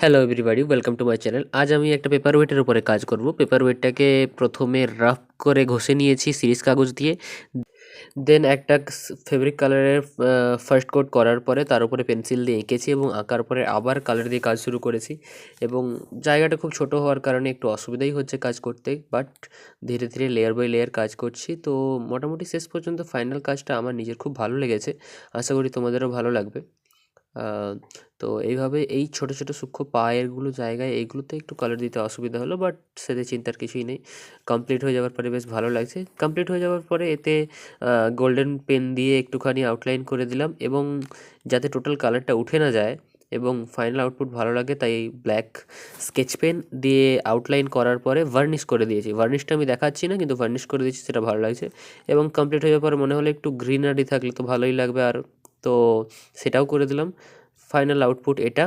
Hello everybody, welcome to my channel. আজ আমি একটা পেপার ওয়েটের উপরে কাজ করব। পেপার ওয়েটটাকে প্রথমে রাফ করে ঘষে নিয়েছি সিরিজ কাগজ দিয়ে। দেন একটা ফেব্রিক কালারের ফার্স্ট কোট করার পরে তার উপরে পেন্সিল দিয়ে এঁকেছি এবং আঁকার পরে আবার কালার দিয়ে কাজ শুরু করেছি। এবং জায়গাটা খুব ছোট হওয়ার কারণে একটু অসুবিধাই হচ্ছে কাজ করতে, বাট ধীরে ধীরে লেয়ার বাই লেয়ার কাজ করছি। তো মোটামুটি শেষ পর্যন্ত ফাইনাল কাজটা আমার নিজের খুব ভালো লেগেছে। আশা করি তোমাদেরও ভালো লাগবে। তো এইভাবে এই ছোট ছোট সূক্ষ্ম পায়েরগুলো জায়গায় এইগুলোতে একটু কালার দিতে অসুবিধা হলো, বাট সেটা চিন্তার কিছুই নেই। কমপ্লিট হয়ে যাওয়ার পরে বেশ ভালো লাগছে। কমপ্লিট হয়ে যাওয়ার পরে এতে গোল্ডেন পেন দিয়ে একটুখানি আউটলাইন করে দিলাম, এবং যাতে টোটাল কালারটা উঠে না যায় এবং ফাইনাল আউটপুট ভালো লাগে, তাই ব্ল্যাক স্কেচ পেন দিয়ে আউটলাইন করার পরে ভার্নিশ করে দিয়েছি। ভার্নিশটা আমি দেখাচ্ছি না, কিন্তু ভার্নিশ করে দিয়েছি, সেটা ভালো লাগছে। এবং কমপ্লিট হয়ে যাওয়ার পরে মনে হলো একটু গ্রিনারি থাকলে তো ভালোই লাগবে, আর তো সেটাও করে দিলাম। ফাইনাল আউটপুট এটা।